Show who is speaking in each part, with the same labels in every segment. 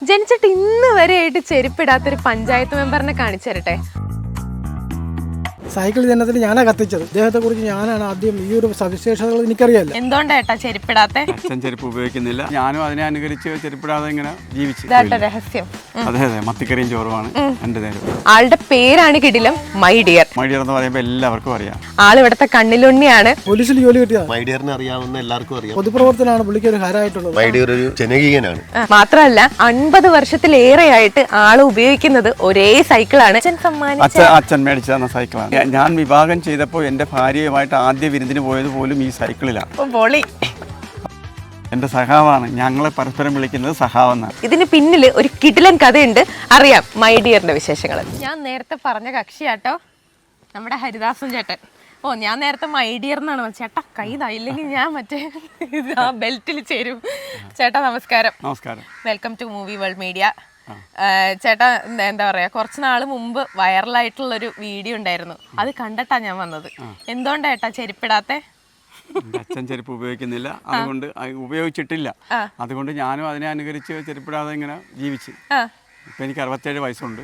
Speaker 1: ജനിച്ചിട്ട് ഇന്ന് വരെയായിട്ട് ചെരുപ്പിടാത്തൊരു പഞ്ചായത്ത് മെമ്പറിനെ കാണിച്ചു തരട്ടെ.
Speaker 2: സൈക്കിൾ ജനത്തിൽ ഞാനാ കത്തിച്ചത്. അദ്ദേഹത്തെ കുറിച്ച് ഞാനാണ് ആദ്യം ഈ ഒരു സവിശേഷതകൾ എനിക്കറിയാലോ.
Speaker 1: എന്തുകൊണ്ടാ ചെരുപ്പിടാത്തെ?
Speaker 3: അച്ഛൻ ചെരുപ്പ് ഉപയോഗിക്കുന്നില്ല, ഞാനും അതിനെ അനുകരിച്ച് ചെരുപ്പിടാതെ ഇങ്ങനെ ജീവിച്ചു.
Speaker 1: രഹസ്യം.
Speaker 3: അതെ അതെ, മത്തിക്കറിയും ചോറുമാണ് എന്റെ നേരം.
Speaker 1: ആളുടെ പേരാണ് കിടിലം, മൈ ഡിയർ.
Speaker 3: മൈ ഡിയർ എന്ന് പറയുമ്പോൾ എല്ലാവർക്കും അറിയാം.
Speaker 1: ആള് ഇവിടുത്തെ കണ്ണിലുണ്ണിയാണ്.
Speaker 2: പോലീസിൽ ജോലി കിട്ടിയ
Speaker 4: മൈ ഡിയറിനെ അറിയാവുന്ന എല്ലാവർക്കും അറിയാം.
Speaker 2: പൊതുപ്രവർത്തനാണ് പുള്ളിക്ക് ഒരു ഹരായിട്ടുള്ളത്.
Speaker 4: മൈ ഡിയർ ഒരു ജനകീയനാണ്.
Speaker 1: മാത്രമല്ല 50 വർഷത്തിലേറെയായിട്ട് ആള് ഉപയോഗിക്കുന്നത് ഒരേ സൈക്കിളാണ്.
Speaker 3: അച്ഛൻ മേടിച്ചു തന്ന സൈക്കിളാണ്. ഞാൻ വിവാഹം ചെയ്തപ്പോൾ എൻ്റെ ഭാര്യയുമായിട്ട് ആദ്യ വിരുന്നിന് പോയത് പോലും ഈ സൈക്കിളിലാണ്. എന്റെ സഖാവാണ്, ഞങ്ങളെ പരസ്പരം വിളിക്കുന്നത് സഖാവെന്നാണ്.
Speaker 1: ഇതിന് പിന്നിൽ ഒരു കിടിലൻ കഥയുണ്ട്, അറിയാം മൈ ഡിയറിന്റെ വിശേഷങ്ങൾ. ഞാൻ നേരത്തെ പറഞ്ഞ കക്ഷിയാട്ടോ നമ്മുടെ ഹരിദാസൻ ചേട്ടൻ. ഞാൻ നേരത്തെ മൈ ഡിയർ എന്നാണ് ചേട്ടാ, കൈതായില്ലെങ്കിൽ ഞാൻ മറ്റേ ആ ബെൽറ്റിൽ ചേരും. ചേട്ടാ നമസ്കാരം.
Speaker 3: നമസ്കാരം.
Speaker 1: Welcome to movie world media. ചേട്ടാ എന്താ പറയാ, കുറച്ച് നാൾ മുമ്പ് വൈറലായിട്ടുള്ളൊരു വീഡിയോ ഉണ്ടായിരുന്നു, അത് കണ്ടിട്ടാ ഞാൻ വന്നത്. എന്തുകൊണ്ടാ ഏട്ടാ ചെരുപ്പിടാത്തെ?
Speaker 3: അച്ഛൻ ചെരുപ്പ് ഉപയോഗിക്കുന്നില്ല, അതുകൊണ്ട് ഉപയോഗിച്ചിട്ടില്ല, അതുകൊണ്ട് ഞാനും അതിനെ അനുകരിച്ച് ചെരുപ്പിടാതെ ഇങ്ങനെ ജീവിച്ചു. ഇപ്പം എനിക്ക് 67 വയസ്സുണ്ട്,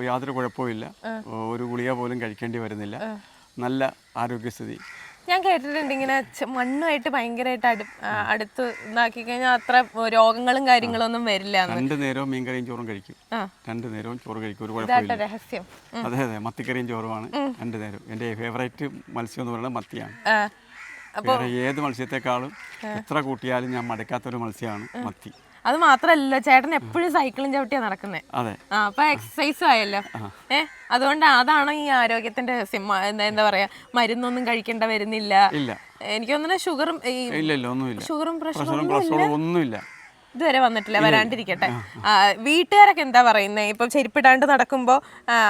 Speaker 3: യാതൊരു കുഴപ്പമില്ല, ഒരു ഗുളിക പോലും കഴിക്കേണ്ടി വരുന്നില്ല, നല്ല ആരോഗ്യസ്ഥിതി.
Speaker 1: ഞാൻ കേട്ടിട്ടുണ്ട് ഇങ്ങനെ മണ്ണുമായിട്ട് ഭയങ്കരമായിട്ട് അടുത്ത് ഇതാക്കി കഴിഞ്ഞാൽ അത്ര രോഗങ്ങളും കാര്യങ്ങളും ഒന്നും വരില്ല.
Speaker 3: 2 നേരവും മീൻകറിയും ചോറും കഴിക്കും. 2 നേരവും ചോറ് കഴിക്കും, ഒരു കുഴപ്പമില്ല.
Speaker 1: രഹസ്യം.
Speaker 3: അതെ അതെ, മത്തിക്കറിയും ചോറുമാണ് 2 നേരം. എൻ്റെ ഫേവറേറ്റ് മത്സ്യം എന്ന് പറയുന്നത് മത്തിയാണ്. വേറെ ഏത് മത്സ്യത്തെക്കാളും എത്ര കൂട്ടിയാലും ഞാൻ മടുക്കാത്തൊരു മത്സ്യമാണ് മത്തി.
Speaker 1: അത് മാത്രല്ല, ചേട്ടൻ എപ്പോഴും സൈക്കിളും ചവിട്ടിയാ നടക്കുന്നത്.
Speaker 3: അതെ,
Speaker 1: അപ്പൊ എക്സസൈസും ആയല്ലോ. അതുകൊണ്ട് അതാണ് ഈ ആരോഗ്യത്തിന്റെ രഹസ്യം. എന്താ പറയാ, മരുന്നൊന്നും കഴിക്കേണ്ട വരുന്നില്ല. എനിക്ക് തോന്നുന്നു ഷുഗറും ഷുഗറും പ്രഷറും
Speaker 3: ഒന്നുമില്ല,
Speaker 1: ഇതുവരെ വന്നിട്ടില്ല. വരാണ്ടിരിക്കട്ടെ. വീട്ടുകാരൊക്കെ എന്താ പറയുന്നത്? ഇപ്പൊ ചെരുപ്പിടാണ്ട് നടക്കുമ്പോ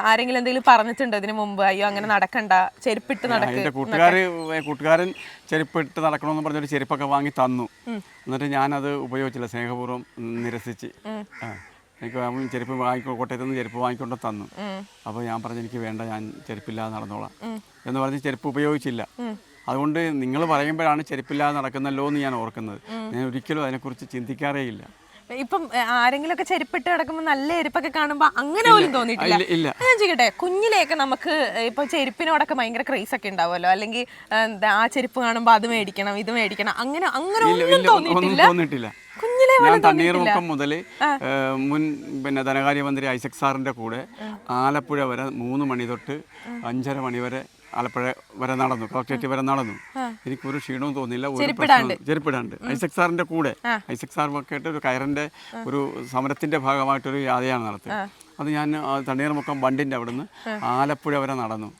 Speaker 1: ആരെങ്കിലും എന്തെങ്കിലും പറഞ്ഞിട്ടുണ്ടോ ഇതിനു മുമ്പ്, അയ്യോ അങ്ങനെ നടക്കണ്ട, ചെരുപ്പിട്ട് നടക്കുക?
Speaker 3: കൂട്ടുകാരൻ ചെരുപ്പിട്ട് നടക്കണമെന്ന് പറഞ്ഞൊരു ചെരുപ്പൊക്കെ വാങ്ങി തന്നു. എന്നിട്ട് ഞാനത് ഉപയോഗിച്ചില്ല, സ്നേഹപൂർവ്വം നിരസിച്ച്. എനിക്ക് ചെരുപ്പ് കോട്ടയത്ത് നിന്ന് ചെരുപ്പ് വാങ്ങിക്കൊണ്ട് തന്നു. അപ്പോൾ ഞാൻ പറഞ്ഞു എനിക്ക് വേണ്ട, ഞാൻ ചെരുപ്പില്ലാതെ നടന്നോളാം എന്ന് പറഞ്ഞ് ചെരുപ്പ് ഉപയോഗിച്ചില്ല. അതുകൊണ്ട് നിങ്ങൾ പറയുമ്പോഴാണ് ചെരുപ്പില്ലാതെ നടക്കുന്നല്ലോ എന്ന് ഞാൻ ഓർക്കുന്നത്. ഞാൻ ഒരിക്കലും അതിനെക്കുറിച്ച് ചിന്തിക്കാറേ ഇല്ല.
Speaker 1: ഇപ്പം ആരെങ്കിലും ഒക്കെ ചെരുപ്പിട്ട് കിടക്കുമ്പോൾ നല്ല ചെരുപ്പൊക്കെ കാണുമ്പോൾ അങ്ങനെ പോലും തോന്നിയിട്ടില്ല? ഞാൻ ചോദിക്കട്ടെ, കുഞ്ഞിലെയൊക്കെ നമുക്ക് ഇപ്പൊ ചെരുപ്പിനോടൊക്കെ ഭയങ്കര ക്രേസ് ഒക്കെ ഉണ്ടാവുമല്ലോ, അല്ലെങ്കിൽ ആ ചെരുപ്പ് കാണുമ്പോൾ അത് മേടിക്കണം ഇത് മേടിക്കണം, അങ്ങനെ ഒന്നും തോന്നിയിട്ടില്ല?
Speaker 3: ഞാൻ തണ്ണീർമുക്കം മുതൽ മുൻ ധനകാര്യമന്ത്രി ഐസക് സാറിന്റെ കൂടെ ആലപ്പുഴ വരെ 3 മണി തൊട്ട് 5:30 മണി വരെ ആലപ്പുഴ വരെ നടന്നു, കളക്ടറേറ്റ് വരെ നടന്നു. എനിക്കൊരു ക്ഷീണവും തോന്നിയില്ല, ഒരു പ്രശ്നം. ചെരുപ്പിടാണ്ട് ഐസക് സാറിന്റെ കൂടെ, ഐസക് സാർ ഒക്കെ ആയിട്ട് ഒരു കയറിന്റെ ഒരു സമരത്തിന്റെ ഭാഗമായിട്ടൊരു യാത്രയാണ് നടത്തുന്നത്. അത് ഞാൻ തണ്ണീർമുക്കം ബണ്ടിന്റെ അവിടുന്ന് ആലപ്പുഴ വരെ നടന്നു.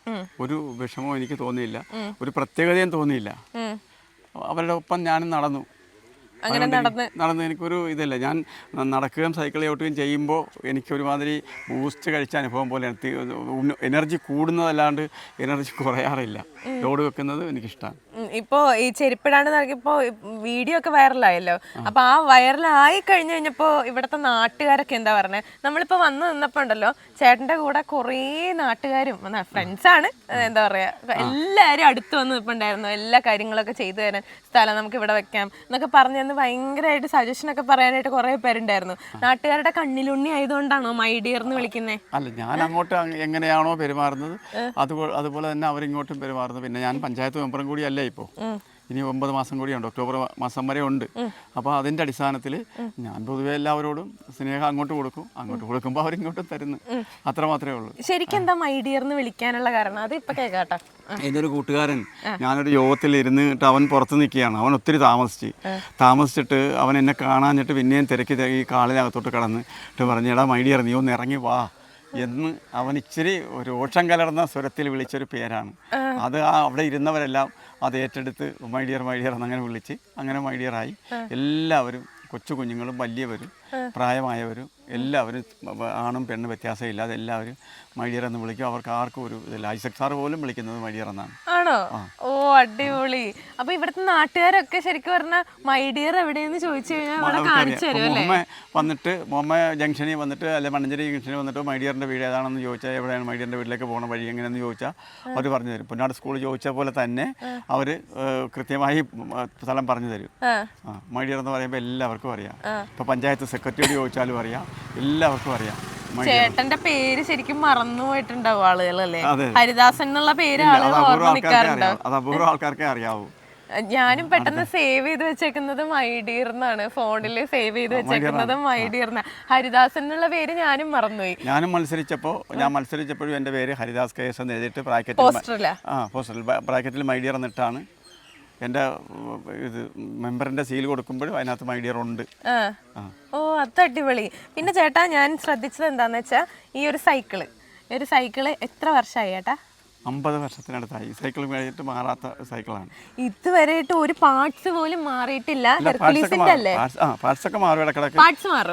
Speaker 3: ഒരു വിഷമവും എനിക്ക് തോന്നിയില്ല, ഒരു പ്രത്യേകതയും തോന്നിയില്ല. അവരുടെ ഒപ്പം ഞാനും നടന്നു. എനിക്കൊരു ഇതില്ല. ഞാൻ നടക്കുകയും സൈക്കിൾ ചവിട്ടുകയും ചെയ്യുമ്പോൾ എനിക്ക് ഒരുമാതിരി ബൂസ്റ്റ് കഴിച്ച അനുഭവം പോലെയാണ്. എനർജി കൂടുന്നതല്ലാണ്ട് എനർജി കുറയാറില്ല. ലോഡ് വെക്കുന്നത് എനിക്കിഷ്ടമാണ്.
Speaker 1: ഇപ്പോൾ ഈ ചെരുപ്പിടാണ്ട് നടക്കിയപ്പോൾ വീഡിയോ ഒക്കെ വൈറലായല്ലോ. അപ്പോൾ ആ വൈറലായി കഴിഞ്ഞപ്പോൾ ഇവിടുത്തെ നാട്ടുകാരൊക്കെ എന്താ പറഞ്ഞത്? നമ്മളിപ്പോൾ വന്ന് നിന്നപ്പോൾ ഉണ്ടല്ലോ, ചേട്ടൻ്റെ കൂടെ കുറേ നാട്ടുകാരും ഫ്രണ്ട്സാണ്, എന്താ പറയുക, എല്ലാവരും അടുത്ത് വന്ന് നിൽപ്പുണ്ടായിരുന്നു. എല്ലാ കാര്യങ്ങളൊക്കെ ചെയ്തു തരാൻ, സ്ഥലം നമുക്ക് ഇവിടെ വെക്കാം എന്നൊക്കെ പറഞ്ഞു ഭയങ്കരമായിട്ട് സജഷനൊക്കെ പറയാനായിട്ട് കുറേ പേരുണ്ടായിരുന്നു. നാട്ടുകാരുടെ കണ്ണിലുണ്ണി ആയതുകൊണ്ടാണോ മൈ ഡിയർ എന്ന് വിളിക്കുന്നത്?
Speaker 3: അല്ല, ഞാൻ അങ്ങോട്ട് എങ്ങനെയാണോ പെരുമാറുന്നത് അതുപോലെ തന്നെ അവരിങ്ങോട്ടും പെരുമാറുന്നത്. പിന്നെ ഞാൻ പഞ്ചായത്ത് മെമ്പറും കൂടി അല്ലേ ഇപ്പോൾ. ഇനി 9 മാസം കൂടിയുണ്ട്, ഒക്ടോബർ മാസം വരെ ഉണ്ട്. അപ്പോൾ അതിൻ്റെ അടിസ്ഥാനത്തിൽ ഞാൻ പൊതുവെ എല്ലാവരോടും സ്നേഹം അങ്ങോട്ട് കൊടുക്കുമ്പോൾ അവരിങ്ങോട്ടും തരുന്നു, അത്ര മാത്രമേ ഉള്ളൂ.
Speaker 1: ശരിക്കും എന്താ മൈ ഡിയർ എന്ന് വിളിക്കാനുള്ള കാരണം? അത് ഇപ്പം കേൾക്കാട്ടോ.
Speaker 3: എൻ്റെ ഒരു കൂട്ടുകാരൻ, ഞാനൊരു യോഗത്തിൽ ഇരുന്നിട്ട് അവൻ പുറത്ത് നിൽക്കുകയാണ്. അവൻ ഒത്തിരി താമസിച്ചിട്ട് അവൻ എന്നെ കാണാഞ്ഞിട്ട് പിന്നെയും തിരക്കി ഈ കാളിനകത്തോട്ട് കടന്നിട്ട് പറഞ്ഞു, എടാ മൈ ഡിയർ, നീ ഒന്ന് ഇറങ്ങി വാ എന്ന് അവൻ ഇച്ചിരി രോഷം കലർന്ന സ്വരത്തിൽ വിളിച്ചൊരു പേരാണ് അത്. അവിടെ ഇരുന്നവരെല്ലാം അത് ഏറ്റെടുത്ത് മൈ ഡിയർ എന്നങ്ങനെ വിളിച്ച് അങ്ങനെ മൈ ഡിയറായി. എല്ലാവരും, കൊച്ചു കുഞ്ഞുങ്ങളും വലിയവരും പ്രായമായവരും എല്ലാവരും, ആണും പെണ്ണും വ്യത്യാസമില്ലാതെ എല്ലാവരും മൈ ഡിയർ എന്ന് വിളിക്കും. അവർക്ക് ആർക്കും ഒരു ഇതില്ല. ഐസക് സാർ പോലും വിളിക്കുന്നത് മൈ ഡിയർ എന്നാണ്.
Speaker 1: ആണോ? ഓ അടിപൊളി. അപ്പൊ ഇവിടുത്തെ നാട്ടുകാരൊക്കെ ശരിക്കും പറഞ്ഞാൽ മൈ ഡിയർ എവിടെയെന്ന് ചോദിച്ചു കഴിഞ്ഞാൽ
Speaker 3: മുഹമ്മ ജംഗ്ഷനിൽ വന്നിട്ട്, അല്ലെ മണ്ണഞ്ചേരി ജംഗ്ഷനിൽ വന്നിട്ട് മൈ ഡിയറിന്റെ വീട് ഏതാണെന്ന് ചോദിച്ചാൽ, എവിടെയാണ് മൈ ഡിയറിന്റെ വീട്ടിലേക്ക് പോകുന്ന വഴി എങ്ങനെയെന്ന് ചോദിച്ചാൽ അവർ പറഞ്ഞു തരും. പുന്നാട് സ്കൂളിൽ ചോദിച്ച പോലെ തന്നെ അവർ കൃത്യമായി സ്ഥലം പറഞ്ഞു തരും. മൈ ഡിയർ എന്ന് പറയുമ്പോൾ എല്ലാവർക്കും അറിയാം. ഇപ്പോൾ പഞ്ചായത്ത് സെക്രട്ടറിയോട് ചോദിച്ചാലും അറിയാം, എല്ലാവർക്കും അറിയാം.
Speaker 1: ചേട്ടന്റെ പേര് ശരിക്കും മറന്നു പോയിട്ടുണ്ടാവും ആളുകൾ അല്ലേ?
Speaker 3: അതെ.
Speaker 1: ഹരിദാസൻ എന്നുള്ള പേര്
Speaker 3: അത്
Speaker 1: ആളുകൾ
Speaker 3: അപൂർവ
Speaker 1: ഓർമ്മ
Speaker 3: ആൾക്കാർക്കേ
Speaker 1: നിൽക്കാറുണ്ടാവും.
Speaker 3: അറിയാവൂ. അത് അപൂർവ ആൾക്കാർക്കേ അറിയാവൂ.
Speaker 1: ഞാനും പെട്ടെന്ന് സേവ് ചെയ്ത് വെച്ചേക്കുന്നത് മൈഡിയർ എന്നാണ്. ഫോണിൽ സേവ് ചെയ്ത് വെച്ചേക്കുന്നത് മൈഡിയർ എന്നാ. ഹരിദാസൻ എന്നുള്ള പേര് ഞാനും മറന്നുപോയി.
Speaker 3: ഞാൻ മത്സരിച്ചപ്പോഴും എൻ്റെ പേര് ഹരിദാസ് KS എന്ന് എഴുതിയിട്ട്
Speaker 1: പോസ്റ്ററില്ല
Speaker 3: പോസ്റ്ററിൽ ബ്രാക്കറ്റിൽ മൈഡിയർ എന്നിട്ടാണ് എൻ്റെ ഇത് മെമ്പറിൻ്റെ സീൽ കൊടുക്കുമ്പോഴും അതിനകത്ത് മൈഡിയർ ഉണ്ട്.
Speaker 1: ഓ അത് അടിപൊളി. പിന്നെ ചേട്ടാ ഞാൻ ശ്രദ്ധിച്ചത് എന്താന്ന് വെച്ചാൽ ഈ ഒരു സൈക്കിള് എത്ര വർഷമായി ചേട്ടാ?
Speaker 3: 50 വർഷത്തിനടുത്തായി. സൈക്കിൾ മേടിച്ചിട്ട് മാറാത്ത സൈക്കിളാണ്.
Speaker 1: ഇതുവരെയായിട്ട് ഒരു പാർട്സ് പോലും മാറിയിട്ടില്ല. ഹെർക്കുലീസിന്റെ അല്ലേ?
Speaker 3: പാർട്സൊക്കെ മാറും, ഇടക്കിടക്ക്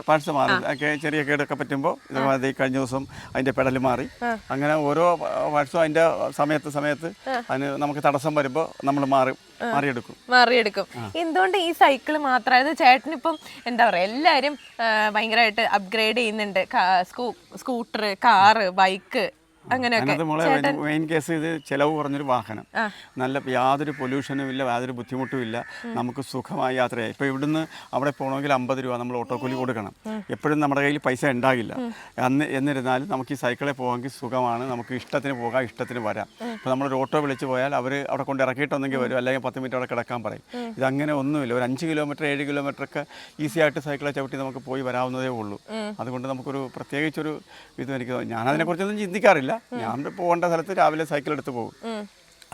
Speaker 3: പാർട്സ് മാറും. ചെറിയ കേടൊക്കെ പറ്റുമ്പോൾ ഇതുപോലെ കഴിഞ്ഞ ദിവസം അതിൻ്റെ പെഡൽ മാറി. അങ്ങനെ ഓരോ പാർട്സും അതിൻ്റെ സമയത്ത് അതിന് നമുക്ക് തടസ്സം വരുമ്പോൾ നമ്മൾ മാറിയെടുക്കും. എന്തുകൊണ്ട് ഈ സൈക്കിൾ മാത്രം? അതായത് ചേട്ടനിപ്പം എന്താ പറയുക, എല്ലാവരും ഭയങ്കരമായിട്ട് അപ്ഗ്രേഡ് ചെയ്യുന്നുണ്ട്. സ്കൂട്ടർ, കാറ്, ബൈക്ക്, അതിനകത്ത് നമ്മളെ മെയിൻ കേസ് ഇത് ചിലവ് കുറഞ്ഞൊരു വാഹനം, നല്ല യാതൊരു പൊല്യൂഷനും ഇല്ല, യാതൊരു ബുദ്ധിമുട്ടും ഇല്ല, നമുക്ക് സുഖമായി യാത്ര ചെയ്യാം. ഇപ്പോൾ ഇവിടുന്ന് അവിടെ പോകണമെങ്കിൽ 50 രൂപ നമ്മൾ ഓട്ടോക്കൂലി കൊടുക്കണം. എപ്പോഴും നമ്മുടെ കയ്യിൽ പൈസ ഉണ്ടാകില്ല. എന്നിരുന്നാലും നമുക്ക് ഈ സൈക്കിളിൽ പോകാമെങ്കിൽ സുഖമാണ്. നമുക്ക് ഇഷ്ടത്തിന് പോകാം, ഇഷ്ടത്തിന് വരാം. ഇപ്പോൾ നമ്മളൊരു ഓട്ടോ വിളിച്ച് പോയാൽ അവർ അവിടെ കൊണ്ട് ഇറക്കിയിട്ടൊന്നെങ്കിൽ വരും, അല്ലെങ്കിൽ 10 മിനിറ്റ് അവിടെ കിടക്കാൻ പറയും. ഇതങ്ങനെ ഒന്നുമില്ല. ഒരു 5 കിലോമീറ്റർ 7 കിലോമീറ്ററൊക്കെ ഈസി ആയിട്ട് സൈക്കിളെ ചവിട്ടി നമുക്ക് പോയി വരാവുന്നതേ ഉള്ളൂ. അതുകൊണ്ട് നമുക്കൊരു പ്രത്യേകിച്ചൊരു ഇത് എനിക്ക് ഞാനതിനെക്കുറിച്ചൊന്നും ചിന്തിക്കാറില്ല. ഞാൻ പോകേണ്ട സ്ഥലത്ത് രാവിലെ സൈക്കിൾ എടുത്ത് പോകും.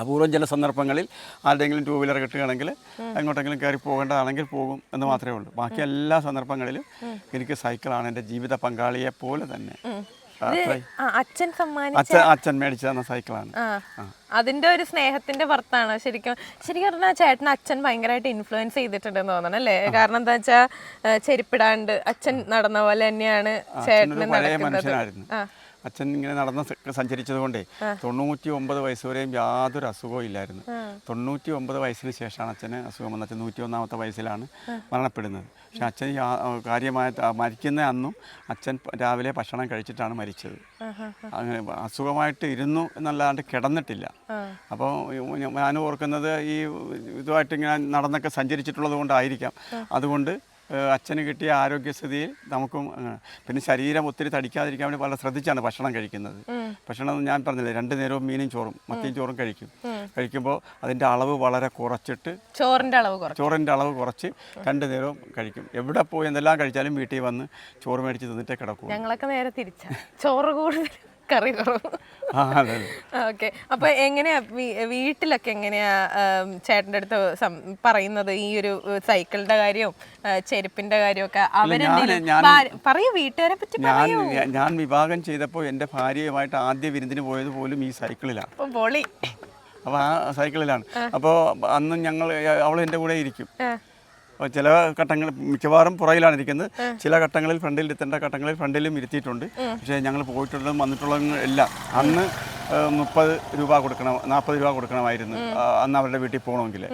Speaker 3: അപൂർവം ചില സന്ദർഭങ്ങളിൽ ആരുടെയെങ്കിലും 2 വീലർ കിട്ടുകയാണെങ്കിൽ എങ്ങോട്ടെങ്കിലും കയറി പോകേണ്ടതാണെങ്കിൽ പോകും എന്ന് മാത്രമേ ഉള്ളൂ. ബാക്കി എല്ലാ സന്ദർഭങ്ങളിലും എനിക്ക് സൈക്കിളാണ് എൻ്റെ ജീവിത പങ്കാളിയെ പോലെ തന്നെ. അച്ഛൻ മേടിച്ചു തന്ന സൈക്കിളാണ്.
Speaker 1: അതിന്റെ ഒരു സ്നേഹത്തിന്റെ പുറത്താണ് ശരിക്കും പറഞ്ഞാൽ ചേട്ടൻ അച്ഛൻ ഭയങ്കരമായിട്ട് ഇൻഫ്ലുവൻസ് ചെയ്തിട്ടുണ്ടെന്ന് തോന്നണം അല്ലേ? കാരണം എന്താ വെച്ചാൽ ചെരുപ്പിടാണ്ട് അച്ഛൻ നടന്ന പോലെ തന്നെയാണ് ചേട്ടന് നടക്കുന്നത്.
Speaker 3: അച്ഛൻ ഇങ്ങനെ സഞ്ചരിച്ചത് കൊണ്ടേ 99 വയസ്സ് വരെയും യാതൊരു അസുഖവും ഇല്ലായിരുന്നു. 99 വയസ്സിന് ശേഷമാണ് അച്ഛന് അസുഖം വന്നത്. അച്ഛൻ 101-ാമത്തെ വയസ്സിലാണ് മരണപ്പെടുന്നത്. പക്ഷെ അച്ഛൻ കാര്യമായ മരിക്കുന്ന അന്നും അച്ഛൻ രാവിലെ ഭക്ഷണം കഴിച്ചിട്ടാണ് മരിച്ചത്. അങ്ങനെ അസുഖമായിട്ട് ഇരുന്നു എന്നല്ലാണ്ട് കിടന്നിട്ടില്ല. അപ്പോൾ ഞാൻ ഓർക്കുന്നത് ഈ ഇതുമായിട്ട് ഇങ്ങനെ നടന്നൊക്കെ സഞ്ചരിച്ചിട്ടുള്ളത് കൊണ്ടായിരിക്കാം. അതുകൊണ്ട് അച്ഛന് കിട്ടിയ ആരോഗ്യസ്ഥിതിയിൽ നമുക്കും പിന്നെ ശരീരം ഒത്തിരി തടിക്കാതിരിക്കാൻ വേണ്ടി വളരെ ശ്രദ്ധിച്ചാണ് ഭക്ഷണം കഴിക്കുന്നത്. ഭക്ഷണം ഞാൻ പറഞ്ഞില്ലേ, 2 നേരവും മീനും ചോറും മത്തിയും ചോറും കഴിക്കുമ്പോൾ അതിൻ്റെ അളവ് വളരെ കുറച്ചിട്ട് ചോറിൻ്റെ അളവ് കുറച്ച് 2 നേരവും കഴിക്കും. എവിടെ പോയി എന്തെല്ലാം കഴിച്ചാലും വീട്ടിൽ വന്ന് ചോറ് മേടിച്ച് തിന്നിട്ടേ കിടക്കും.
Speaker 1: ഞങ്ങളൊക്കെ നേരെ തിരിച്ചാ, ചോറ് കൂടുതൽ കറി കുറവ്. ഓക്കെ. അപ്പൊ എങ്ങനെയാ വീട്ടിലൊക്കെ എങ്ങനെയാ ചേട്ടൻ്റെ അടുത്ത് പറയുന്നത് ഈ ഒരു സൈക്കിളിന്റെ കാര്യവും ചെരുപ്പിന്റെ കാര്യമൊക്കെ? പറയൂ, വീട്ടുകാരെ പറ്റി പറയൂ.
Speaker 3: ഞാൻ വിവാഹം ചെയ്തപ്പോൾ എൻ്റെ ഭാര്യയുമായിട്ട് ആദ്യ വിരുന്നിന് പോയത് പോലും ഈ സൈക്കിളിലാണ്. അപ്പോൾ ആ സൈക്കിളിലാണ്. അപ്പോൾ അന്ന് അവൾ എൻ്റെ കൂടെ ഇരിക്കും. ചില ഘട്ടങ്ങൾ മിക്കവാറും പുറകിലാണ് ഇരിക്കുന്നത്. ചില ഘട്ടങ്ങളിൽ ഫ്രണ്ടിൽ ഇരുത്തേണ്ട ഘട്ടങ്ങളിൽ ഫ്രണ്ടിലും ഇരുത്തിയിട്ടുണ്ട്. പക്ഷേ ഞങ്ങൾ പോയിട്ടുള്ളതും വന്നിട്ടുള്ളതും എല്ലാം അന്ന് 30 രൂപ കൊടുക്കണം, 40 രൂപ കൊടുക്കണമായിരുന്നു അന്ന് അവരുടെ വീട്ടിൽ പോകണമെങ്കിൽ.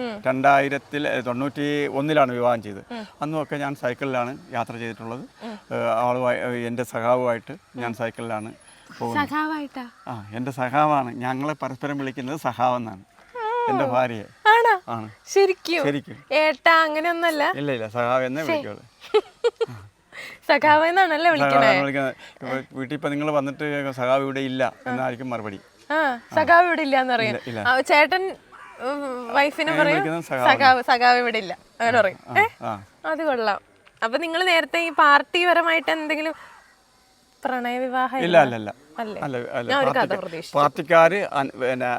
Speaker 3: 2091 വിവാഹം ചെയ്തത്. അന്നുമൊക്കെ ഞാൻ സൈക്കിളിലാണ് യാത്ര ചെയ്തിട്ടുള്ളത്. എൻ്റെ സഖാവുമായിട്ട് ഞാൻ സൈക്കിളിലാണ് പോകുന്നത്. എൻ്റെ സഖാവാണ്. ഞങ്ങളെ പരസ്പരം വിളിക്കുന്നത് സഖാവെന്നാണ് എൻ്റെ ഭാര്യയെ.
Speaker 1: ശരിക്കും ഏട്ടാ അങ്ങനെയൊന്നല്ല.
Speaker 3: ഇല്ല സഖാവ് എന്നേ വിളിക്കുള്ളൂ.
Speaker 1: സഖാവ് എന്നാണല്ലേ വിളിക്കുന്നത്.
Speaker 3: വീട്ടിൽ ഇപ്പൊ നിങ്ങൾ വന്നിട്ട് സഖാവ് ഇവിടെ ഇല്ല എന്നായിരിക്കും മറുപടി.
Speaker 1: സഖാവ് ഇവിടെ ഇല്ല എന്ന് പറയും ചേട്ടൻ. വൈഫിനെ പറയും സഖാവ് ഇവിടെ ഇല്ല അങ്ങനെ പറയും. അത് കൊള്ളാം. അപ്പൊ നിങ്ങൾ നേരത്തെ ഈ പാർട്ടിപരമായിട്ട് എന്തെങ്കിലും പ്രണയവിവാഹം?
Speaker 3: ഇല്ല. പാർട്ടിക്കാർ പിന്നെ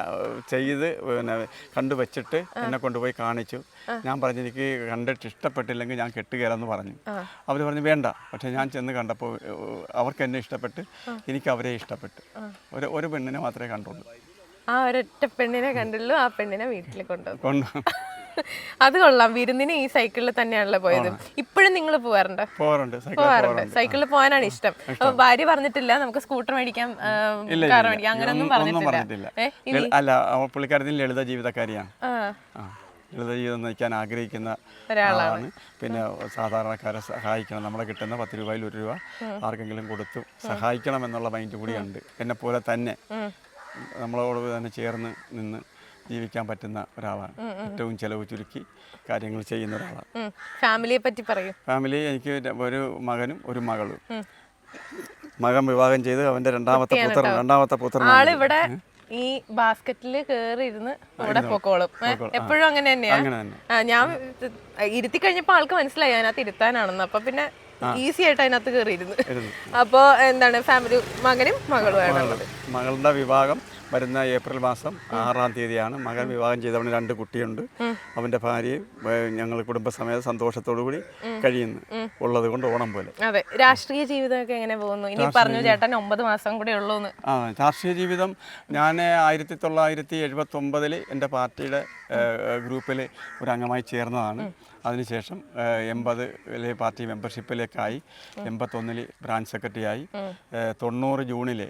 Speaker 3: ചെയ്ത് പിന്നെ കണ്ടുവച്ചിട്ട് എന്നെ കൊണ്ടുപോയി കാണിച്ചു. ഞാൻ പറഞ്ഞു എനിക്ക് കണ്ടിട്ട് ഇഷ്ടപ്പെട്ടില്ലെങ്കിൽ ഞാൻ കെട്ടുകയറെന്ന് പറഞ്ഞു. അവർ പറഞ്ഞു വേണ്ട. പക്ഷെ ഞാൻ ചെന്ന് കണ്ടപ്പോൾ അവർക്ക് എന്നെ ഇഷ്ടപ്പെട്ട് എനിക്ക് അവരെ ഇഷ്ടപ്പെട്ടു. ഒരു പെണ്ണിനെ മാത്രമേ കണ്ടുള്ളൂ.
Speaker 1: ആ ഒരൊറ്റ പെണ്ണിനെ കണ്ടുള്ളൂ. ആ പെണ്ണിനെ വീട്ടിൽ കൊണ്ടുപോകും. അത് കൊള്ളാം. വിരുന്നിന് ഈ സൈക്കിളിൽ തന്നെയാണല്ലോ പോയത്. ഇപ്പോഴും നിങ്ങൾ പോവാറുണ്ട്? സൈക്കിളിൽ പോകാനാണ് ഇഷ്ടം. അപ്പൊ ഭാര്യ പറഞ്ഞിട്ടില്ല നമുക്ക് സ്കൂട്ടർ മേടിക്കാം, കാർ മേടിക്കാം, അങ്ങനെയൊന്നും പറഞ്ഞിട്ടില്ല?
Speaker 3: അല്ല, പുള്ളിക്കാരത്തിൽ ലളിത ജീവിതക്കാരിയാണ്. ലളിത ജീവിതം നയിക്കാൻ ആഗ്രഹിക്കുന്ന ഒരാളാണ്. പിന്നെ സാധാരണക്കാരെ സഹായിക്കണം. നമ്മളെ കിട്ടുന്ന 10 രൂപയിൽ 1 രൂപ ആർക്കെങ്കിലും കൊടുത്തു സഹായിക്കണം എന്നുള്ള മൈൻഡ് കൂടിയുണ്ട്. എന്നെ പോലെ തന്നെ നമ്മളോട് തന്നെ ചേർന്ന് നിന്ന് ജീവിക്കാൻ പറ്റുന്ന ഒരാളാണ്. ഏറ്റവും ചെലവ് ചുരുക്കി കാര്യങ്ങൾ ചെയ്യുന്ന ഒരാളാണ്.
Speaker 1: ഫാമിലിയെ പറ്റി പറയൂ.
Speaker 3: ഫാമിലി എനിക്ക് ഒരു മകനും ഒരു മകളും. മകൻ വിവാഹം ചെയ്ത് അവൻ്റെ രണ്ടാമത്തെ പുത്രനാണ്.
Speaker 1: ആളിവിടെ ഈ ബാസ്ക്കറ്റിൽ കേറി ഇരുന്ന് ഇവിടെ പൊക്കോളും. എപ്പോഴും അങ്ങനെ തന്നെയാ. ഞാൻ ഇരുത്തി കഴിഞ്ഞപ്പോ ആൾക്ക് മനസ്സിലായി അതിനകത്ത് ഇരുത്താനാണെന്ന്. അപ്പൊ പിന്നെ ഈസി ആയിട്ട് അതിനകത്ത് കയറിയിരുന്നു. അപ്പോ എന്താണ് ഫാമിലി മകനും മകളുമാണ്.
Speaker 3: മകളുടെ വിവാഹം വരുന്ന ഏപ്രിൽ മാസം 6-ാം തീയതിയാണ്. മകൻ വിവാഹം ചെയ്തവന് 2 കുട്ടിയുണ്ട്. അവന്റെ ഭാര്യയും ഞങ്ങൾ കുടുംബസമേത സന്തോഷത്തോടു കൂടി കഴിയുന്നു. ഉള്ളത് കൊണ്ട് ഓണം പോലെ.
Speaker 1: അതെ. രാഷ്ട്രീയ ജീവിതമൊക്കെ എങ്ങനെ പോകുന്നു? ഇനി പറഞ്ഞു ചേട്ടൻ 9 മാസം കൂടെ ഉള്ളൂന്ന്.
Speaker 3: രാഷ്ട്രീയ ജീവിതം ഞാൻ 1979 എൻ്റെ പാർട്ടിയുടെ ഗ്രൂപ്പിൽ ഒരു അംഗമായി ചേർന്നതാണ്. അതിനുശേഷം 80 പാർട്ടി മെമ്പർഷിപ്പിലേക്കായി, 81 ബ്രാഞ്ച് സെക്രട്ടറി ആയി, 90 ജൂണിൽ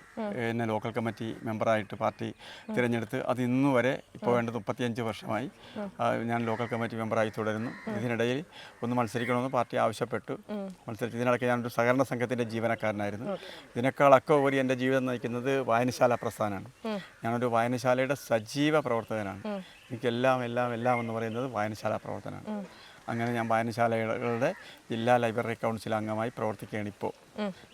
Speaker 3: എന്നെ ലോക്കൽ കമ്മിറ്റി മെമ്പറായിട്ട് പാർട്ടി തിരഞ്ഞെടുത്ത് അത് ഇന്നു വരെ ഇപ്പോൾ വേണ്ടത് 35 വർഷമായി ഞാൻ ലോക്കൽ കമ്മിറ്റി മെമ്പറായി തുടരുന്നു. ഇതിനിടയിൽ ഒന്ന് മത്സരിക്കണമെന്ന് പാർട്ടി ആവശ്യപ്പെട്ടു. ഇതിനിടയ്ക്ക് ഞാനൊരു സഹകരണ സംഘത്തിൻ്റെ ജീവനക്കാരനായിരുന്നു. ഇതിനേക്കാളൊക്കെ ഉപരി എൻ്റെ ജീവിതം നയിക്കുന്നത് വായനശാല പ്രസ്ഥാനമാണ്. ഞാനൊരു വായനശാലയുടെ സജീവ പ്രവർത്തകനാണ്. എനിക്കെല്ലാം എന്ന് പറയുന്നത് വായനശാല പ്രവർത്തനമാണ്. അങ്ങനെ ഞാൻ വായനശാലകളുടെ ജില്ലാ ലൈബ്രറി കൗൺസിൽ അംഗമായി പ്രവർത്തിക്കുകയാണ് ഇപ്പോൾ.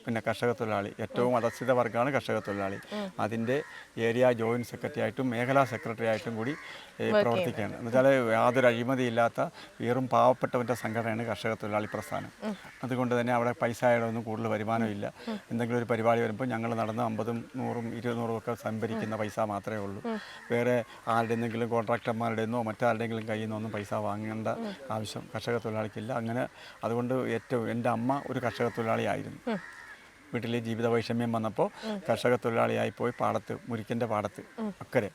Speaker 3: പിന്നെ കർഷക തൊഴിലാളി, ഏറ്റവും അധസ്ഥിത വർഗ്ഗമാണ് കർഷക തൊഴിലാളി. അതിൻ്റെ ഏരിയ ജോയിൻറ്റ് സെക്രട്ടറി ആയിട്ടും മേഖലാ സെക്രട്ടറി ആയിട്ടും കൂടി പ്രവർത്തിക്കുകയാണ്. എന്നുവെച്ചാൽ യാതൊരു അഴിമതിയില്ലാത്ത വെറും പാവപ്പെട്ടവൻ്റെ സംഘടനയാണ് കർഷക തൊഴിലാളി പ്രസ്ഥാനം. അതുകൊണ്ട് തന്നെ അവിടെ പൈസയുടെ ഒന്നും കൂടുതൽ വരുമാനമില്ല. എന്തെങ്കിലും ഒരു പരിപാടി വരുമ്പോൾ ഞങ്ങൾ നടന്ന് 50, 100, 200 ഒക്കെ സംഭരിക്കുന്ന പൈസ മാത്രമേ ഉള്ളൂ. വേറെ ആരുടെ എന്തെങ്കിലും കോൺട്രാക്ടർമാരുടെ നിന്നോ മറ്റാരുടെയെങ്കിലും കയ്യിൽ നിന്നൊന്നും പൈസ വാങ്ങേണ്ട ആവശ്യം കർഷക തൊഴിലാളിക്കില്ല. അങ്ങനെ അതുകൊണ്ട് എൻ്റെ അമ്മ ഒരു കർഷക തൊഴിലാളിയായിരുന്നു. വീട്ടിൽ ജീവിത വൈഷമ്യം വന്നപ്പോൾ കർഷക തൊഴിലാളിയായി പോയി പാടത്ത്, മുരിക്കൻ്റെ പാടത്ത് അക്കരെ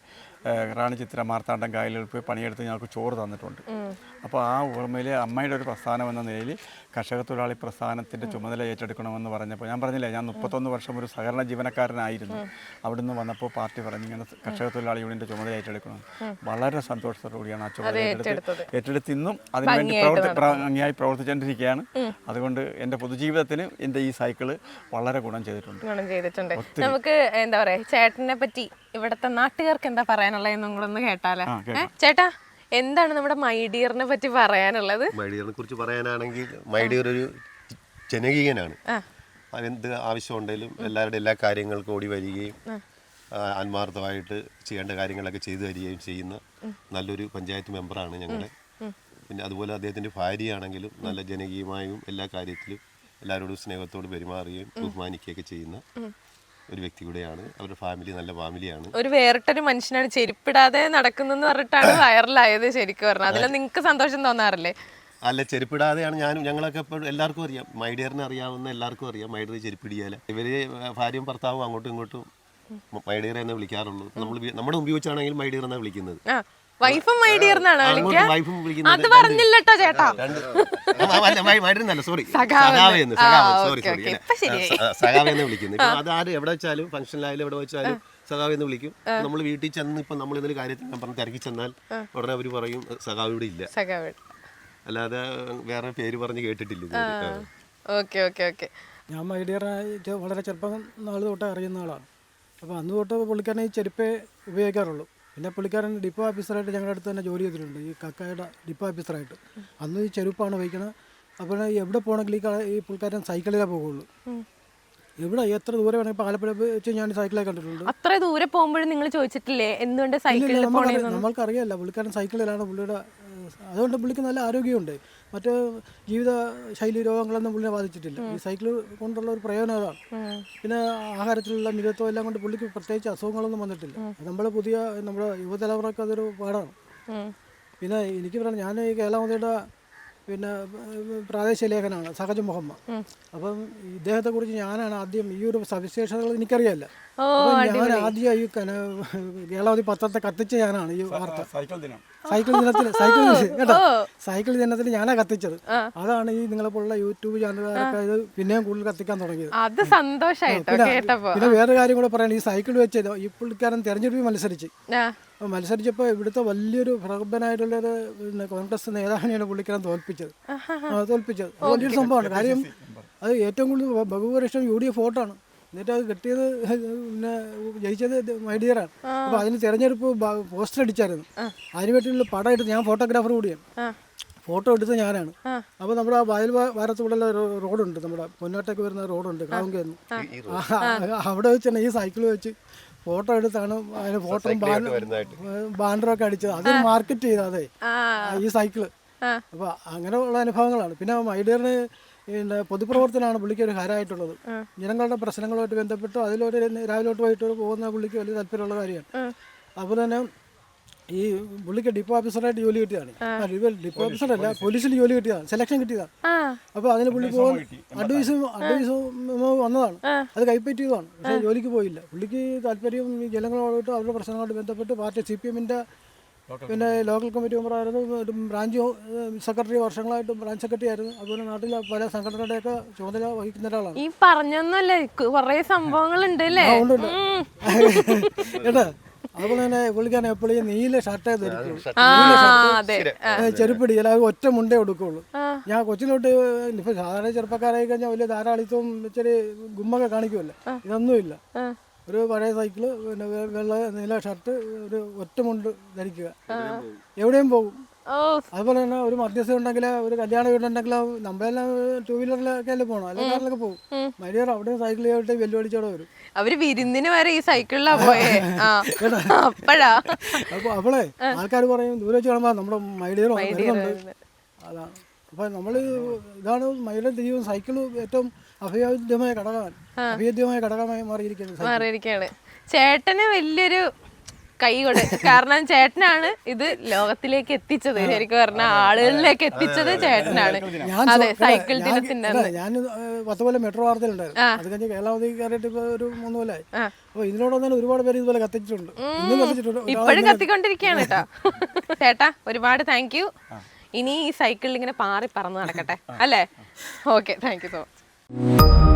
Speaker 3: റാണി ചിത്ര മാർത്താണ്ഡം കായലുകളിൽ പോയി പണിയെടുത്ത് ഞങ്ങൾക്ക് ചോറ് തന്നിട്ടുണ്ട്. അപ്പോൾ ആ ഓർമ്മയിൽ അമ്മയുടെ ഒരു പ്രസ്ഥാനം എന്ന നിലയിൽ കർഷക തൊഴിലാളി പ്രസ്ഥാനത്തിൻ്റെ ചുമതല ഏറ്റെടുക്കണമെന്ന് പറഞ്ഞപ്പോൾ ഞാൻ പറഞ്ഞില്ലേ, ഞാൻ 31 വർഷം ഒരു സഹകരണ ജീവനക്കാരനായിരുന്നു. അവിടുന്ന് വന്നപ്പോൾ പാർട്ടി പറഞ്ഞു ഇങ്ങനെ കർഷക തൊഴിലാളി യൂണിയൻ്റെ ചുമതല ഏറ്റെടുക്കണം. വളരെ സന്തോഷത്തോടു കൂടിയാണ് ആ ചുമതല ഏറ്റെടുത്ത് ഇന്നും അതിനുവേണ്ടി ഭംഗിയായി പ്രവർത്തിച്ചുകൊണ്ടിരിക്കുകയാണ്. അതുകൊണ്ട് എൻ്റെ പൊതുജീവിതത്തിന് എൻ്റെ ഈ സൈക്കിള് വളരെ ഗുണം ചെയ്തിട്ടുണ്ട്.
Speaker 1: നമുക്ക് എന്താ പറയാ, ചേട്ടനെ പറ്റി ഇവിടുത്തെ നാട്ടുകാർക്ക് എന്താ പറയാനുള്ളതെന്നും കൂടെ ഒന്ന് കേട്ടാലേ. ചേട്ടാ, എന്താണ് നമ്മുടെ മൈഡിയറിനെ പറ്റി പറയാനുള്ളത്?
Speaker 4: മൈഡിയറിനെ കുറിച്ച് പറയാനാണെങ്കിൽ മൈഡിയർ ഒരു ജനകീയനാണ്. എന്ത് ആവശ്യമുണ്ടെങ്കിലും എല്ലാവരുടെ എല്ലാ കാര്യങ്ങൾക്കും ഓടി വരികയും ആത്മാർത്ഥമായിട്ട് ചെയ്യേണ്ട കാര്യങ്ങളൊക്കെ ചെയ്തു തരികയും ചെയ്യുന്ന നല്ലൊരു പഞ്ചായത്ത് മെമ്പറാണ് ഞങ്ങളുടെ. പിന്നെ അതുപോലെ അദ്ദേഹത്തിൻ്റെ ഭാര്യയാണെങ്കിലും നല്ല ജനകീയമായും എല്ലാ കാര്യത്തിലും എല്ലാവരോടും സ്നേഹത്തോട് പെരുമാറുകയും ബഹുമാനിക്കുകയൊക്കെ ചെയ്യുന്ന ഒരു വ്യക്തി കൂടെയാണ്. അവരുടെ ഫാമിലി നല്ല ഫാമിലിയാണ്.
Speaker 1: ഒരു വേറിട്ടൊരു മനുഷ്യനാണ്. ചെരുപ്പിടാതെ നടക്കുന്നെന്ന് പറഞ്ഞിട്ടാണ് വൈറലായത് ശരിക്കും പറഞ്ഞാൽ. അതിൽ നിങ്ങൾക്ക് സന്തോഷം തോന്നാറില്ലേ?
Speaker 4: അല്ല, ചെരുപ്പിടാതെയാണ് ഞങ്ങളൊക്കെ എപ്പോഴും എല്ലാവർക്കും അറിയാം. മൈഡിയറിനെ അറിയാവുന്ന എല്ലാവർക്കും അറിയാം മൈഡിയർ ചെരുപ്പിടിയാൽ. ഇവര് ഭാര്യയും ഭർത്താവും അങ്ങോട്ടും ഇങ്ങോട്ടും മൈഡിയർ എന്ന് വിളിക്കാറുള്ളൂ. നമ്മുടെ മുമ്പിൽ വെച്ചാണെങ്കിൽ മൈഡിയർ എന്നാണ് വിളിക്കുന്നത്.
Speaker 1: വൈഫും മൈഡിയറിനാണ് അത് പറഞ്ഞില്ലട്ടോ ചേട്ടാ.
Speaker 4: സഖാവെന്ന് വിളിക്കുന്നത്. അത് ആര് എവിടെ വെച്ചാലും ഫംഗ്ഷനിലായാലും എവിടെ വെച്ചാലും സഖാവെന്ന് വിളിക്കും. നമ്മൾ വീട്ടിൽ ചെന്ന് ഇപ്പൊ നമ്മൾ എന്തെങ്കിലും കാര്യത്തിൽ ഞാൻ പറഞ്ഞ് തിരക്കി ചെന്നാൽ ഉടനെ അവര് പറയും സഖാവ് ഇവിടെ ഇല്ല. അല്ലാതെ വേറെ പേര് പറഞ്ഞ് കേട്ടിട്ടില്ല.
Speaker 2: ഞാൻ മൈഡിയറായിട്ട് വളരെ ചെറുപ്പം നാൾ തൊട്ട് അറിയുന്ന ആളാണ്. അപ്പോൾ അന്ന് തൊട്ട് പുള്ളിക്കാരൻ ഈ ചെരുപ്പേ ഉപയോഗിക്കാറുള്ളൂ. പിന്നെ പുള്ളിക്കാരൻ ഡിപ്പോ ഓഫീസറായിട്ട് ഞങ്ങളുടെ അടുത്ത് തന്നെ ജോലി ചെയ്തിട്ടുണ്ട്, ഈ കക്കയുടെ ഡിപ്പോ ഓഫീസറായിട്ട്. അന്ന് ഈ ചെരുപ്പാണ് വയ്ക്കുന്നത്. അപ്പോൾ എവിടെ പോകണമെങ്കിൽ ഈ പുള്ളിക്കാരൻ സൈക്കിളിലേ പോകുള്ളൂ. എവിടെ എത്ര ദൂരെ വേണമെങ്കിൽ ഇപ്പോൾ ആലപ്പുഴ വെച്ച് ഞാൻ സൈക്കിളെ കണ്ടിട്ടുണ്ട്.
Speaker 1: അത്ര ദൂരെ പോകുമ്പോഴും നിങ്ങൾ ചോദിച്ചിട്ടില്ലേ എന്തുകൊണ്ട് സൈക്കിളിൽ?
Speaker 2: നമ്മൾക്കറിയാമല്ലോ പുള്ളിക്കാരൻ സൈക്കിളിലാണ് പുള്ളിയുടെ. അതുകൊണ്ട് പുള്ളിക്ക് നല്ല ആരോഗ്യമുണ്ട്. മറ്റ് ജീവിത ശൈലി രോഗങ്ങളൊന്നും പുള്ളിനെ ബാധിച്ചിട്ടില്ല. ഈ സൈക്കിൾ കൊണ്ടുള്ള ഒരു പ്രയോജനം അതാണ്. പിന്നെ ആഹാരത്തിലുള്ള മിതത്വം എല്ലാം കൊണ്ട് പുള്ളിക്ക് പ്രത്യേകിച്ച് അസുഖങ്ങളൊന്നും വന്നിട്ടില്ല. നമ്മുടെ യുവതലമുറക്ക് അതൊരു പാടാണ്. പിന്നെ എനിക്ക് പറയാം, ഞാൻ ഈ കേരളമതിയുടെ പിന്നെ പ്രാദേശിക ലേഖനാണ് സഹജ് മുഹമ്മദ്. അപ്പം ഇദ്ദേഹത്തെക്കുറിച്ച് ഞാനാണ് ആദ്യം ഈ ഒരു സവിശേഷതകൾ എനിക്കറിയാമല്ല. ഞാൻ ആദ്യം ഈ കേരളാവധി പത്രത്തെ കത്തിച്ച ഞാനാണ് ഈ വാർത്ത. സൈക്കിൾ ദിനത്തിൽ ഞാനാ കത്തിച്ചത്. അതാണ് ഈ നിങ്ങളെപ്പോലുള്ള യൂട്യൂബ് ചാനലുകാരൊക്കെ ഇത് പിന്നെയും കൂടുതൽ കത്തിക്കാൻ തുടങ്ങിയത്. പിന്നെ വേറെ കാര്യം കൂടെ പറയാൻ, ഈ സൈക്കിൾ വെച്ച് ഈ പുള്ളിക്കാരൻ തെരഞ്ഞെടുപ്പിൽ മത്സരിച്ചപ്പോൾ ഇവിടുത്തെ വലിയൊരു പ്രഗത്ഭനായിട്ടുള്ളൊരു പിന്നെ കോൺഗ്രസ് നേതാവിനെയാണ് പുള്ളിക്കാരൻ തോൽപ്പിച്ചത്. വലിയൊരു സംഭവമാണ്. കാര്യം അത് ഏറ്റവും കൂടുതൽ ബഹുഭൂരിഷ്ടം UDF വോട്ടാണ്. എന്നിട്ട് അത് കിട്ടിയത് പിന്നെ ജയിച്ചത് മൈഡിയറാണ്. അപ്പോൾ അതിന് തെരഞ്ഞെടുപ്പ് പോസ്റ്റർ അടിച്ചായിരുന്നു. അതിന് വേണ്ടിയുള്ള പടം എടുത്ത്, ഞാൻ ഫോട്ടോഗ്രാഫർ കൂടിയാണ്, ഫോട്ടോ എടുത്ത് ഞാനാണ്. അപ്പോൾ നമ്മുടെ ആ വയൽ വാരത്തൂടെ റോഡുണ്ട്, നമ്മുടെ പൊന്നോട്ടേക്ക് വരുന്ന റോഡുണ്ട് കാവുങ്കയെന്ന്. അവിടെ വെച്ച് തന്നെ ഈ സൈക്കിൾ വെച്ച് ഫോട്ടോ എടുത്താണ് അതിന് ഫോട്ടോയും ബാനറൊക്കെ അടിച്ചത്. അതൊരു മാർക്കറ്റ് ചെയ്തതേ ഈ സൈക്കിള്. അപ്പോൾ അങ്ങനെയുള്ള അനുഭവങ്ങളാണ്. പിന്നെ മൈഡിയറിന് പിന്നെ പൊതുപ്രവർത്തനമാണ് പുള്ളിക്ക് ഒരു ഹരമായിട്ടുള്ളത്. ജനങ്ങളുടെ പ്രശ്നങ്ങളുമായിട്ട് ബന്ധപ്പെട്ട് അതിലോട്ട് രാവിലോട്ട് പോയിട്ട് പോകുന്ന പുള്ളിക്ക് വലിയ താല്പര്യമുള്ള കാര്യമാണ്. അപ്പോൾ തന്നെ ഈ പുള്ളിക്ക് ഡിപ്പോ ഓഫീസറായിട്ട് ജോലി കിട്ടിയതാണ്. ഡിപ്പോ ഓഫീസറല്ല, പോലീസിൽ ജോലി കിട്ടിയതാണ്, സെലക്ഷൻ കിട്ടിയതാണ്. അപ്പോൾ അതിന് പുള്ളി അഡ്വൈസും വന്നതാണ്, അത് കൈപ്പറ്റിയതാണ്. പക്ഷേ ജോലിക്ക് പോയില്ല. പുള്ളിക്ക് താല്പര്യം ഈ ജനങ്ങളോട്ട് അവരുടെ പ്രശ്നങ്ങളോട് ബന്ധപ്പെട്ട് പാർട്ടി CPM-ന്റെ പിന്നെ ലോക്കൽ കമ്മിറ്റി മെമ്പറായിരുന്നു, ഒരു ബ്രാഞ്ച് സെക്രട്ടറി, വർഷങ്ങളായിട്ട് ബ്രാഞ്ച് സെക്രട്ടറി ആയിരുന്നു. അതുപോലെ നാട്ടിലെ പല സംഘടനയുടെയൊക്കെ ചുമതല വഹിക്കുന്ന ഒരാളാണ്.
Speaker 1: ഈ പറഞ്ഞൊന്നല്ലേ കുറേ സംഭവങ്ങളുണ്ട് അല്ലേ?
Speaker 2: കേട്ടോ. അതുപോലെ തന്നെ പുള്ളിക്കാരൻ എപ്പോഴും നീല ഷർട്ടേ ധരിക്കുള്ളൂ, ചെരുപ്പിടി, അല്ലെങ്കിൽ ഒറ്റ മുണ്ടേ കൊടുക്കുള്ളൂ. ഞാൻ കൊച്ചിലോട്ട് ഇപ്പൊ സാധാരണ ചെറുപ്പക്കാരായി കഴിഞ്ഞാൽ വലിയ ധാരാളിത്തവും ഇച്ചിരി ഗുമ്മൊക്കെ കാണിക്കുമല്ലോ, ഇതൊന്നുമില്ല. ഒരു പഴയ സൈക്കിള്, പിന്നെ വെള്ള നീല ഷർട്ട്, ഒരു ഒറ്റ മുണ്ട് ധരിക്കുക, എവിടെയും പോകും. അതുപോലെ തന്നെ ഒരു മധ്യസ്ഥ ഉണ്ടെങ്കിൽ, ഒരു കല്യാണ വീടുണ്ടെങ്കിൽ നമ്മളെല്ലാം 2 വീലറിലൊക്കെ അല്ലേ പോകണം, അല്ലെങ്കിൽ കാറിലൊക്കെ പോകും. മരിയർ അവിടെയും സൈക്കിൾ ചെയ്തിട്ട് വെല്ലുവിളിച്ചോടെ വരും.
Speaker 1: അവര് വിരുന്നിന് വരെ ഈ സൈക്കിളിലാ പോയേ. അപ്പഴാ
Speaker 2: അപ്പൊ അവളെ ആൾക്കാർ പറയും ദൂരെ വെച്ച് കാണുമ്പോ നമ്മുടെ മൈഡിയർ വരുന്നുണ്ട്. അതാണ്. അപ്പൊ നമ്മള് ഇതാണ് മൈഡിയർ ജീവിതം. സൈക്കിൾ ഏറ്റവും അഭിവാദ്യമായ ഘടകമായി
Speaker 1: മാറിയിരിക്കുകയാണ്. ചേട്ടന് വലിയൊരു കൈ കൊടു, കാരണം ചേട്ടനാണ് ഇത് ലോകത്തിലേക്ക് എത്തിച്ചത്. ശരിക്കും പറഞ്ഞാൽ ആളുകളിലേക്ക് എത്തിച്ചത് ചേട്ടനാണ്. അതെ, സൈക്കിൾ ദിനത്തിന്റെ
Speaker 2: ഞാൻ 10 കൊല്ലം മെട്രോ വാർത്തയിലുണ്ടായിരുന്നു. അത് കഴിഞ്ഞ് കേരളാവധി കയറിയിട്ട് ഇപ്പൊ ഒരു 3 കൊല്ലമായി. അപ്പൊ ഇതിനോടൊന്നും ഒരുപാട് പേര് ഇതുപോലെ കത്തിച്ചിട്ടുണ്ട്,
Speaker 1: ഇപ്പോഴും കത്തിക്കൊണ്ടിരിക്കുകയാണ് കേട്ടോ. ചേട്ടാ ഒരുപാട് താങ്ക് യു. ഇനി ഈ സൈക്കിളിൽ ഇങ്ങനെ പാറി പറന്ന് നടക്കട്ടെ അല്ലേ? Okay, thank you so much.